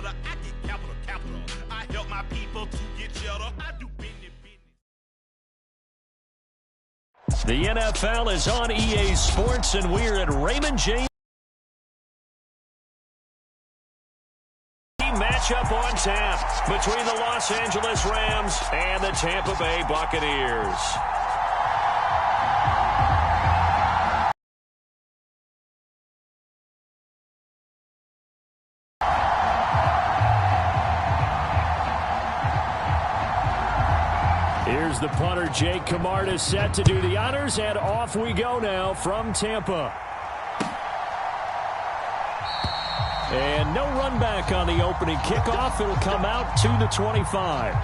better. I get capital. I help my people to get cheddar. I do business. The NFL is on EA Sports, and we're at Raymond James. Matchup on tap between the Los Angeles Rams and the Tampa Bay Buccaneers. Here's the punter, Jake Camarda, set to do the honors, and off we go now from Tampa. And no run back on the opening kickoff. It'll come out to the 25.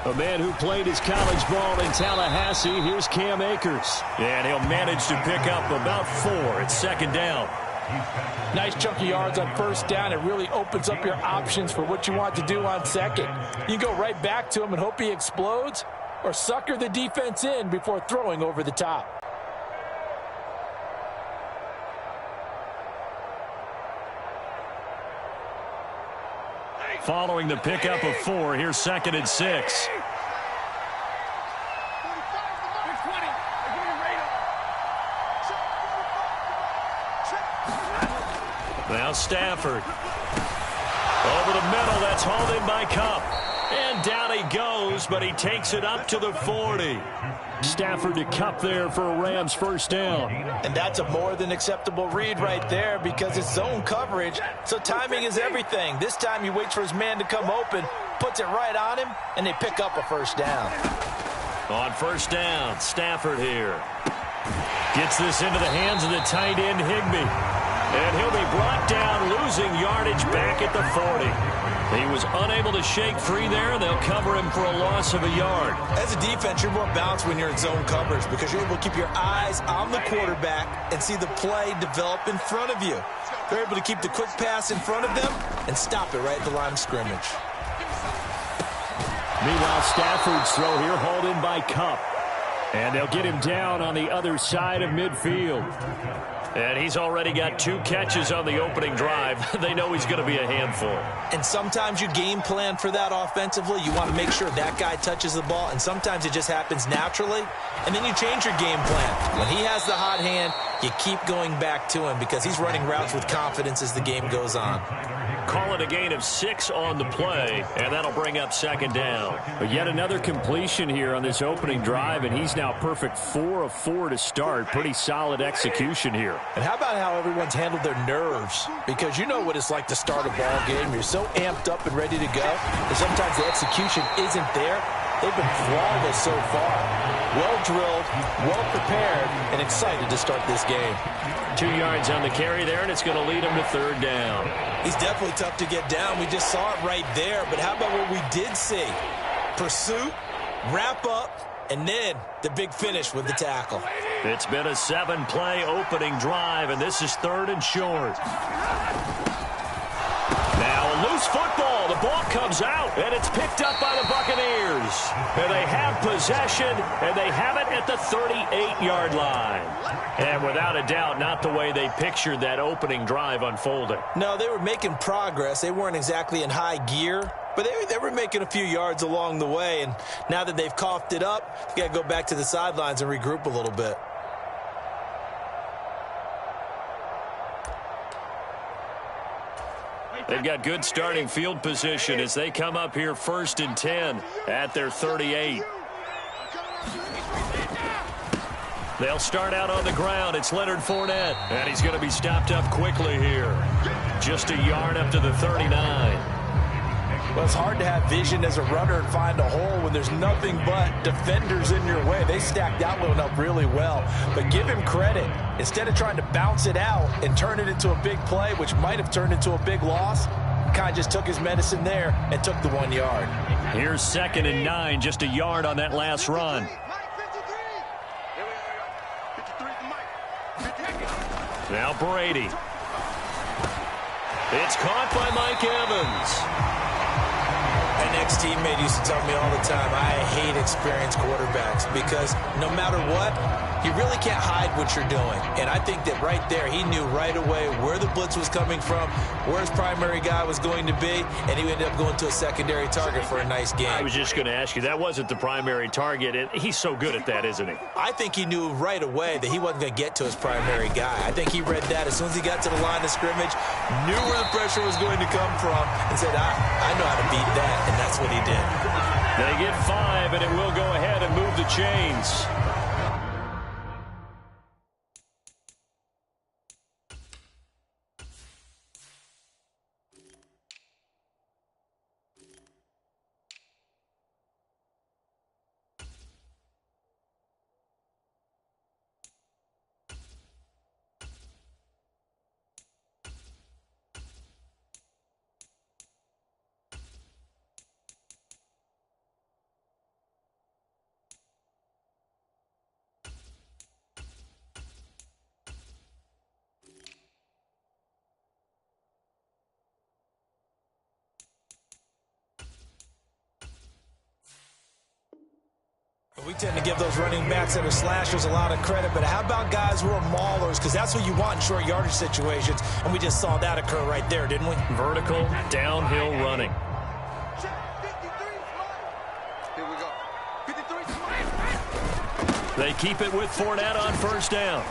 A man who played his college ball in Tallahassee, here's Cam Akers. And he'll manage to pick up about 4. It's second down. Nice chunky yards on first down. It really opens up your options for what you want to do on second. You can go right back to him and hope he explodes, or sucker the defense in before throwing over the top. Following the pickup of 4, here's second and 6. Now Stafford. Over the middle, that's hauled in by Kupp. And down he goes, but he takes it up to the 40. Stafford to Kupp there for a Rams first down. And that's a more than acceptable read right there because it's zone coverage, so timing is everything. This time he waits for his man to come open, puts it right on him, and they pick up a first down. On first down, Stafford here. Gets this into the hands of the tight end, Higbee. And he'll be brought down, losing yardage back at the 40. He was unable to shake free there. They'll cover him for a loss of a yard. As a defense, you're more balanced when you're in zone coverage because you're able to keep your eyes on the quarterback and see the play develop in front of you. They're able to keep the quick pass in front of them and stop it right at the line of scrimmage. Meanwhile, Stafford's throw here hauled in by Kupp. And they'll get him down on the other side of midfield. And he's already got 2 catches on the opening drive. They know he's going to be a handful. And sometimes you game plan for that offensively. You want to make sure that guy touches the ball, and sometimes it just happens naturally. And then you change your game plan. When he has the hot hand, you keep going back to him because he's running routes with confidence as the game goes on. Call it a gain of 6 on the play, and that'll bring up second down. But yet another completion here on this opening drive, and he's now perfect 4 of 4 to start. Pretty solid execution here. And how about how everyone's handled their nerves? Because you know what it's like to start a ball game. You're so amped up and ready to go, and sometimes the execution isn't there. They've been flawless so far. Well drilled, well prepared, and excited to start this game. 2 yards on the carry there, and it's going to lead him to third down. He's definitely tough to get down. We just saw it right there. But how about what we did see? Pursuit, wrap up, and then the big finish with the tackle. It's been a 7-play opening drive, and this is third and short. Now a loose football. The ball comes out, and it's picked up by the Buccaneers. And they have possession, and they have it at the 38-yard line. And without a doubt, not the way they pictured that opening drive unfolding. No, they were making progress. They weren't exactly in high gear, but they were making a few yards along the way. And now that they've coughed it up, you got to go back to the sidelines and regroup a little bit. They've got good starting field position as they come up here first and 10 at their 38. They'll start out on the ground. It's Leonard Fournette, and he's going to be stopped up quickly here. Just a yard up to the 39. Well, it's hard to have vision as a runner and find a hole when there's nothing but defenders in your way. They stacked that one up really well. But give him credit. Instead of trying to bounce it out and turn it into a big play, which might have turned into a big loss, kind of just took his medicine there and took the 1 yard. Here's 2nd and 9, just a yard on that last run. Now Brady. It's caught by Mike Evans. An ex-teammate used to tell me all the time, I hate experienced quarterbacks because no matter what, you really can't hide what you're doing. And I think that right there, he knew right away where the blitz was coming from, where his primary guy was going to be, and he ended up going to a secondary target for a nice game. I was just going to ask you, that wasn't the primary target. He's so good at that, isn't he? I think he knew right away that he wasn't going to get to his primary guy. I think he read that as soon as he got to the line of scrimmage, knew where the pressure was going to come from, and said, I know how to beat that, and that's what he did. They get 5, and it will go ahead and move the chains. We tend to give those running backs that are slashers a lot of credit, but how about guys who are maulers? Because that's what you want in short yardage situations, and we just saw that occur right there, didn't we? Vertical, downhill running. Here we go. 53. They keep it with Fournette on 1st down.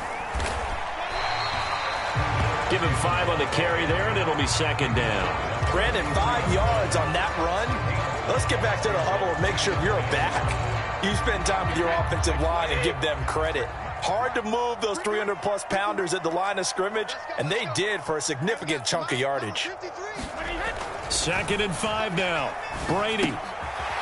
Give him 5 on the carry there, and it'll be 2nd down. Brandon, 5 yards on that run. Let's get back to the huddle and make sure you're back. You spend time with your offensive line and give them credit. Hard to move those 300-plus pounders at the line of scrimmage, and they did for a significant chunk of yardage. 2nd and 5 now. Brady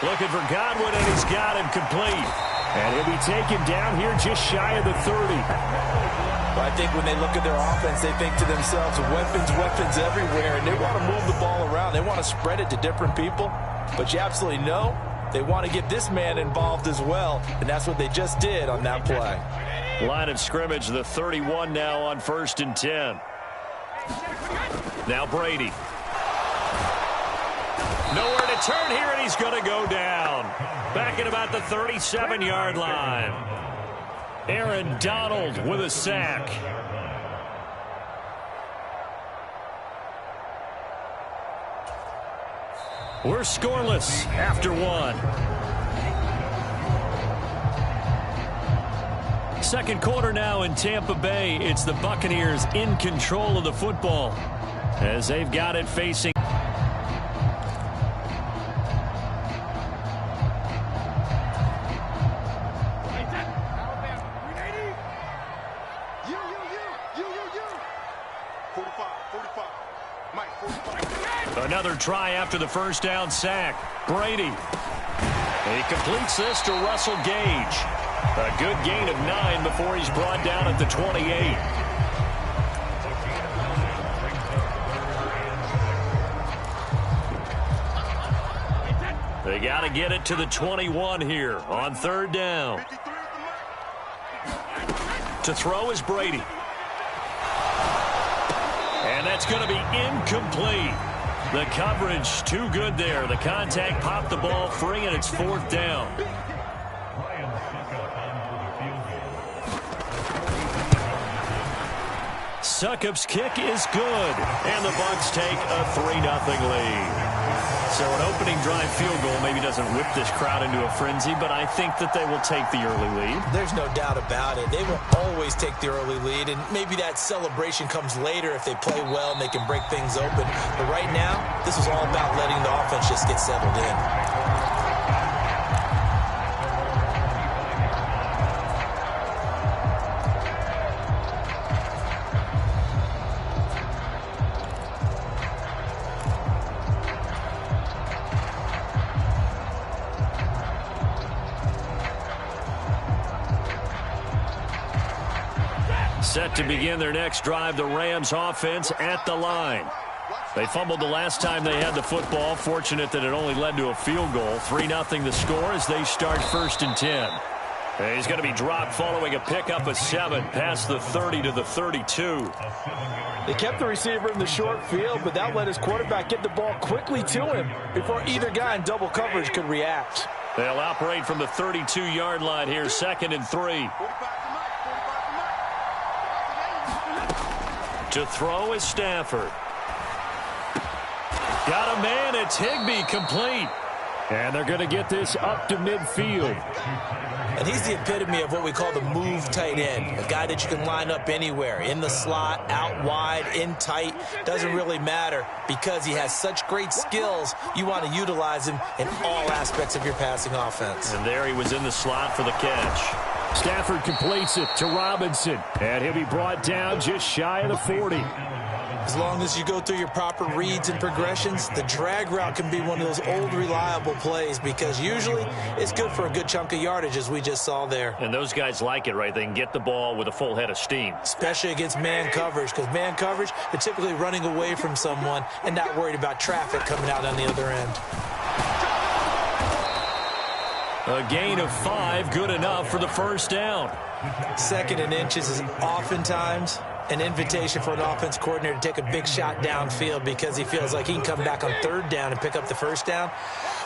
looking for Godwin, and he's got him complete. And he'll be taken down here just shy of the 30. Well, I think when they look at their offense, they think to themselves, weapons everywhere, and they want to move the ball around. They want to spread it to different people, but you absolutely know they want to get this man involved as well, and that's what they just did on that play. Line of scrimmage, the 31 now on 1st and 10. Now Brady. Nowhere to turn here, and he's going to go down. Back at about the 37-yard line. Aaron Donald with a sack. We're scoreless after 1. 2nd quarter now in Tampa Bay. It's the Buccaneers in control of the football as they've got it facing. Another try after the 1st down sack. Brady. He completes this to Russell Gage. A good gain of 9 before he's brought down at the 28. They got to get it to the 21 here on 3rd down. To throw is Brady. And that's going to be incomplete. The coverage too good there. The contact popped the ball free, and it's 4th down. Succop's kick is good, and the Bucs take a 3-0 lead. So an opening drive field goal maybe doesn't whip this crowd into a frenzy, but I think that they will take the early lead. There's no doubt about it. They will always take the early lead, and maybe that celebration comes later if they play well and they can break things open. But right now, this is all about letting the offense just get settled in. Set to begin their next drive, the Rams offense at the line. They fumbled the last time they had the football. Fortunate that it only led to a field goal. 3-0 the score as they start 1st and 10. And he's going to be dropped following a pickup of 7 past the 30 to the 32. They kept the receiver in the short field, but that let his quarterback get the ball quickly to him before either guy in double coverage could react. They'll operate from the 32-yard line here, 2nd and 3. To throw is Stafford. Got a man, it's Higbee, complete. And they're going to get this up to midfield. And he's the epitome of what we call the move tight end. A guy that you can line up anywhere. In the slot, out wide, in tight. Doesn't really matter because he has such great skills. You want to utilize him in all aspects of your passing offense. And there he was in the slot for the catch. Stafford completes it to Robinson. And he'll be brought down just shy of the 40. As long as you go through your proper reads and progressions, the drag route can be one of those old reliable plays because usually it's good for a good chunk of yardage as we just saw there. And those guys like it, right? They can get the ball with a full head of steam. Especially against man coverage because man coverage, they're typically running away from someone and not worried about traffic coming out on the other end. A gain of 5, good enough for the 1st down. 2nd and inches is oftentimes an invitation for an offense coordinator to take a big shot downfield because he feels like he can come back on 3rd down and pick up the 1st down.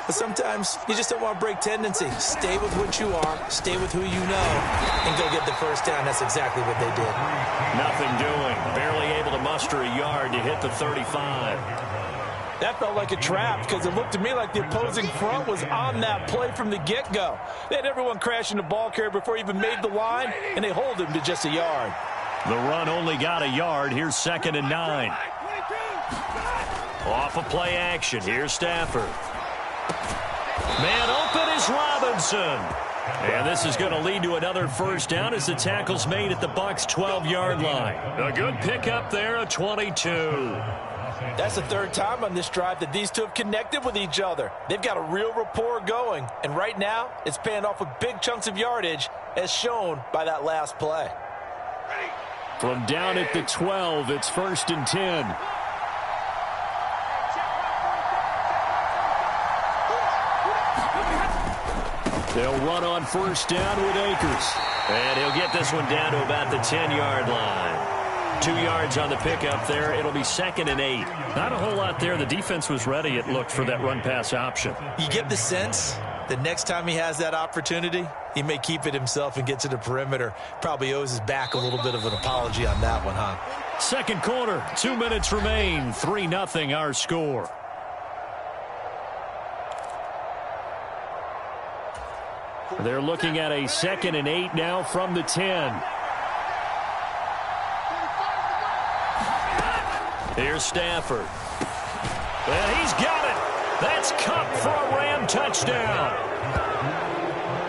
But sometimes you just don't want to break tendency. Stay with what you are, stay with who you know, and go get the 1st down. That's exactly what they did. Nothing doing. Barely able to muster a yard to hit the 35. That felt like a trap because it looked to me like the opposing front was on that play from the get-go. They had everyone crashing the ball carrier before he even made the line, and they hold him to just a yard. The run only got a yard. Here's 2nd and 9. Off of play action. Here's Stafford. Man open is Robinson. And this is going to lead to another 1st down as the tackle's made at the Bucs' 12-yard line. A good pickup there, a 22. That's the 3rd time on this drive that these two have connected with each other. They've got a real rapport going. And right now, it's paying off with big chunks of yardage as shown by that last play. From down at the 12, it's 1st and 10. They'll run on 1st down with Akers. And he'll get this one down to about the 10-yard line. 2 yards on the pickup there. It'll be 2nd and 8. Not a whole lot there. The defense was ready, it looked, for that run-pass option. You get the sense that next time he has that opportunity, he may keep it himself and get to the perimeter. Probably owes his back a little bit of an apology on that one, huh? 2nd quarter, 2 minutes remain. 3-0 our score. They're looking at a 2nd and 8 now from the 10. Here's Stafford. And he's got it. That's Cup for a Ram touchdown.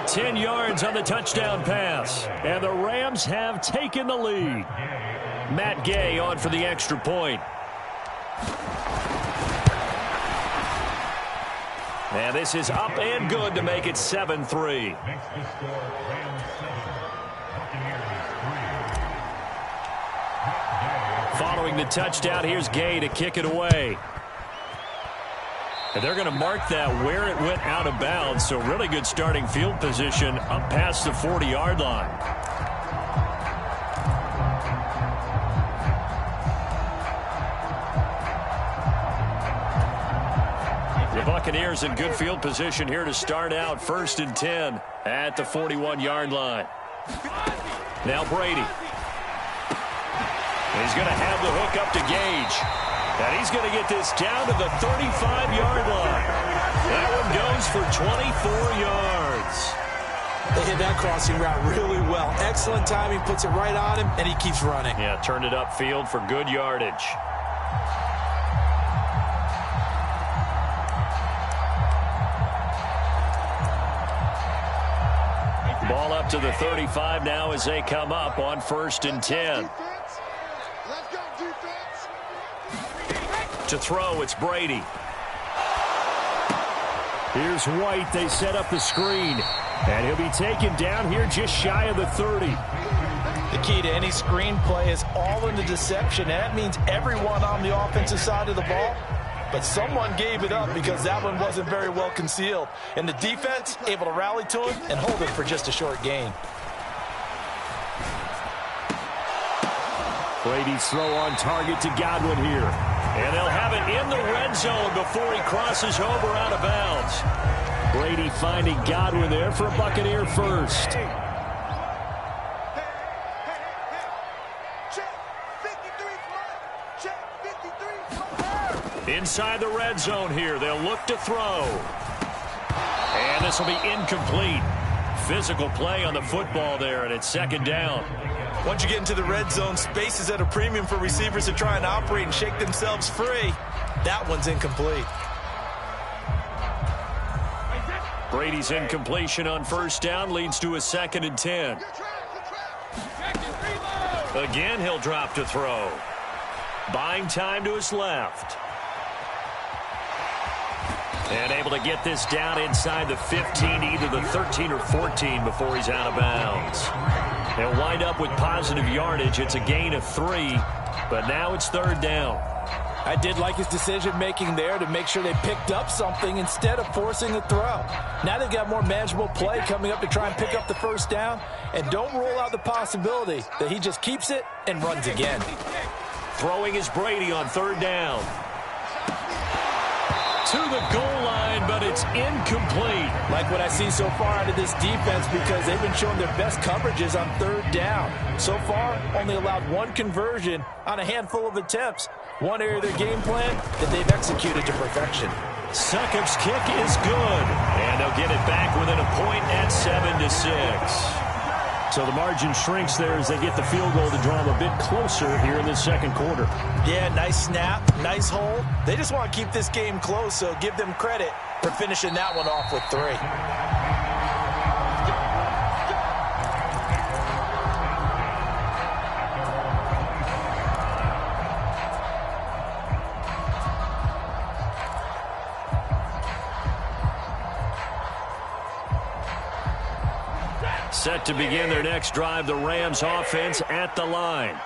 10 yards on the touchdown pass. And the Rams have taken the lead. Matt Gay on for the extra point. And this is up and good to make it 7-3. Following the touchdown, here's Gay to kick it away. And they're going to mark that where it went out of bounds, so really good starting field position up past the 40-yard line. The Buccaneers in good field position here to start out 1st and 10 at the 41-yard line. Now Brady. He's going to have the hook up to Gage. And he's going to get this down to the 35-yard line. That one goes for 24 yards. They hit that crossing route really well. Excellent timing, puts it right on him, and he keeps running. Yeah, turned it upfield for good yardage. Ball up to the 35 now as they come up on 1st and 10. To throw, it's Brady. Here's White. They set up the screen. And he'll be taken down here just shy of the 30. The key to any screenplay is all in the deception, and that means everyone on the offensive side of the ball. But someone gave it up because that one wasn't very well concealed. And the defense able to rally to him and hold him for just a short gain. Brady's throw on target to Godwin here. And they'll have it in the red zone before he crosses over out of bounds. Brady finding Godwin there for a Buccaneer first. Inside the red zone here, they'll look to throw. And this will be incomplete. Physical play on the football there, and it's second down. Once you get into the red zone, space is at a premium for receivers to try and operate and shake themselves free. That one's incomplete. Brady's incompletion on first down leads to a 2nd and 10. Again, he'll drop to throw. Buying time to his left. And able to get this down inside the 15, either the 13 or 14 before he's out of bounds. They'll wind up with positive yardage. It's a gain of 3, but now it's 3rd down. I did like his decision-making there to make sure they picked up something instead of forcing a throw. Now they've got more manageable play coming up to try and pick up the first down, and don't rule out the possibility that he just keeps it and runs again. Throwing is Brady on 3rd down. To the goal line, but it's incomplete. Like what I see so far out of this defense because they've been showing their best coverages on 3rd down. So far, only allowed 1 conversion on a handful of attempts. One area of their game plan that they've executed to perfection. Succop's kick is good, and they'll get it back within a point at 7-6. So the margin shrinks there as they get the field goal to draw them a bit closer here in the 2nd quarter. Yeah, nice snap, nice hold. They just want to keep this game close, so give them credit for finishing that one off with 3. Set to begin their next drive, the Rams offense at the line.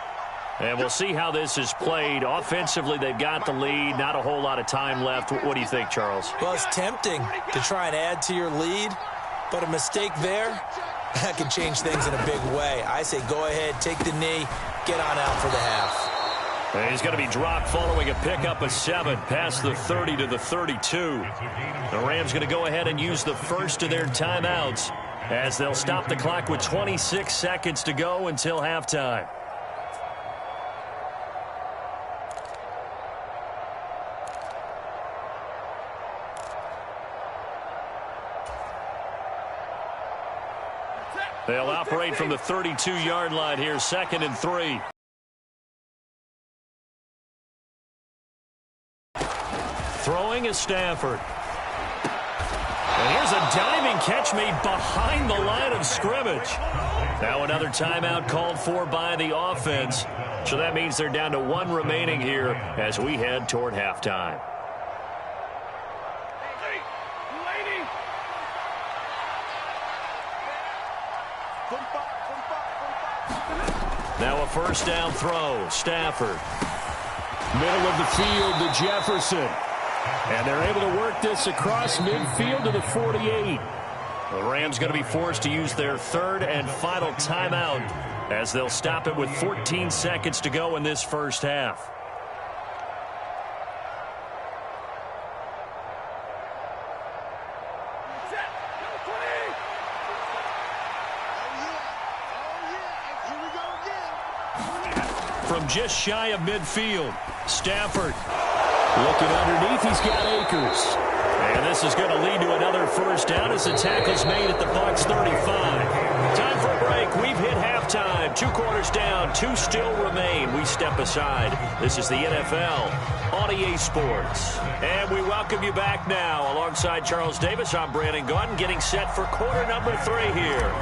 And we'll see how this is played. Offensively, they've got the lead. Not a whole lot of time left. What do you think, Charles? Well, it's tempting to try and add to your lead, but a mistake there, that can change things in a big way. I say go ahead, take the knee, get on out for the half. And he's going to be dropped following a pickup of 7 past the 30 to the 32. The Rams going to go ahead and use the first of their timeouts as they'll stop the clock with 26 seconds to go until halftime. They'll operate from the 32-yard line here, 2nd and 3. Throwing is Stafford. And here's a diving catch made behind the line of scrimmage. Now another timeout called for by the offense. So that means they're down to 1 remaining here as we head toward halftime. Now a first down throw. Stafford. Middle of the field to Jefferson. And they're able to work this across midfield to the 48. The Rams going to be forced to use their 3rd and final timeout as they'll stop it with 14 seconds to go in this first half. From just shy of midfield, Stafford looking underneath. He's got Akers. And this is going to lead to another first down as the tackle's made at the Bucs 35. Time for a break. We've hit halftime. 2 quarters down. 2 still remain. We step aside. This is the NFL on EA Sports. And we welcome you back now. Alongside Charles Davis, I'm Brandon Gaudin, getting set for quarter number 3 here.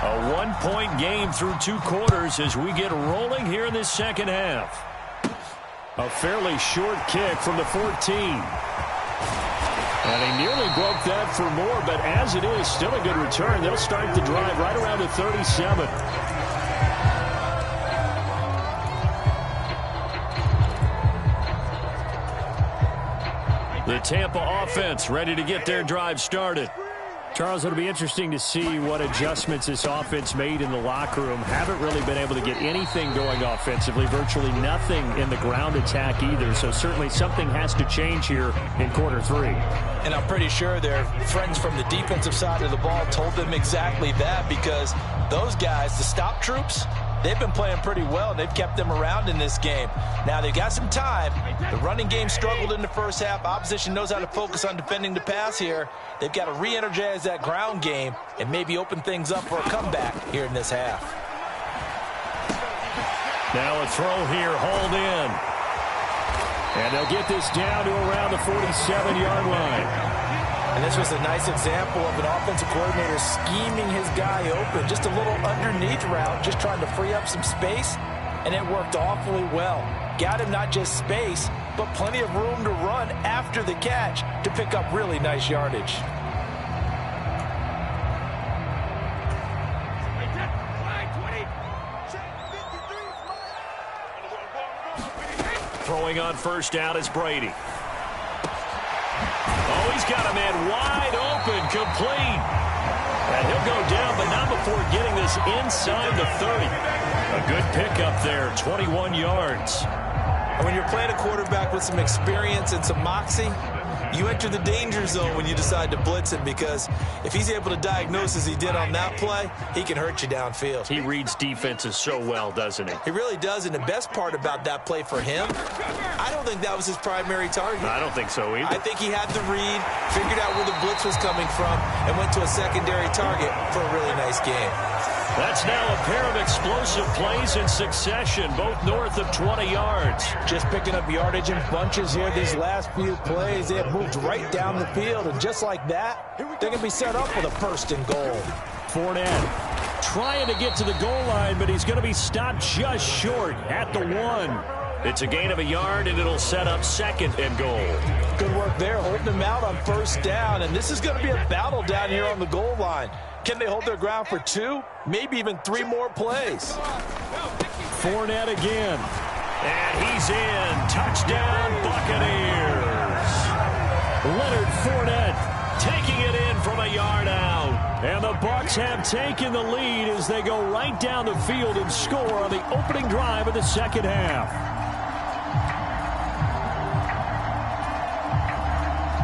A 1-point game through 2 quarters as we get rolling here in this second half. A fairly short kick from the 14. And he nearly broke that for more, but as it is, still a good return. They'll start the drive right around the 37. The Tampa offense ready to get their drive started. Charles, it'll be interesting to see what adjustments this offense made in the locker room. Haven't really been able to get anything going offensively, virtually nothing in the ground attack either. So certainly something has to change here in quarter 3. And I'm pretty sure their friends from the defensive side of the ball told them exactly that, because those guys, the stop troops, they've been playing pretty well, and they've kept them around in this game. Now, they've got some time. The running game struggled in the first half. Opposition knows how to focus on defending the pass here. They've got to re-energize that ground game and maybe open things up for a comeback here in this half. Now a throw here, hauled in. And they'll get this down to around the 47-yard line. And this was a nice example of an offensive coordinator scheming his guy open. Just a little underneath route, just trying to free up some space, and it worked awfully well. Got him not just space, but plenty of room to run after the catch to pick up really nice yardage. Throwing on first down is Brady. Oh, he's got a man wide open, complete. And he'll go down, but not before getting this inside the 30. A good pickup there, 21 yards. And when you're playing a quarterback with some experience and some moxie, you enter the danger zone when you decide to blitz him, because if he's able to diagnose as he did on that play, he can hurt you downfield. He reads defenses so well, doesn't he? He really does, and the best part about that play for him, I don't think that was his primary target. I don't think so either. I think he had the read, figured out where the blitz was coming from, and went to a secondary target for a really nice game. That's now a pair of explosive plays in succession, both north of 20 yards. Just picking up yardage in bunches here these last few plays. They have moved right down the field, and just like that, they're going to be set up with a first and goal. Fournette trying to get to the goal line, but he's going to be stopped just short at the 1. It's a gain of a yard, and it'll set up second and goal. Good work there, holding him out on first down, and this is going to be a battle down here on the goal line. Can they hold their ground for 2, maybe even 3 more plays? Fournette again. And he's in. Touchdown, Buccaneers. Leonard Fournette taking it in from a yard out. And the Bucs have taken the lead as they go right down the field and score on the opening drive of the second half.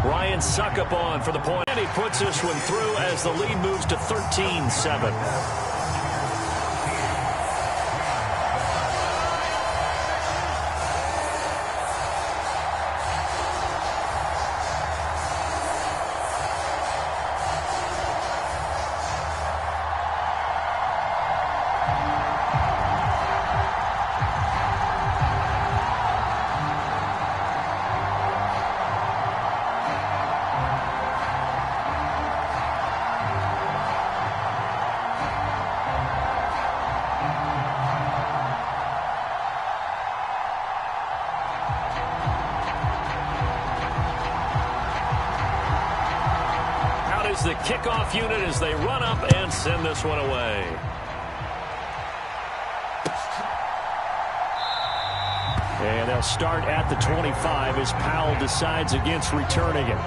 Ryan Suckup on for the point. And he puts this one through as the lead moves to 13-7. The kickoff unit as they run up and send this one away. And they'll start at the 25 as Powell decides against returning it.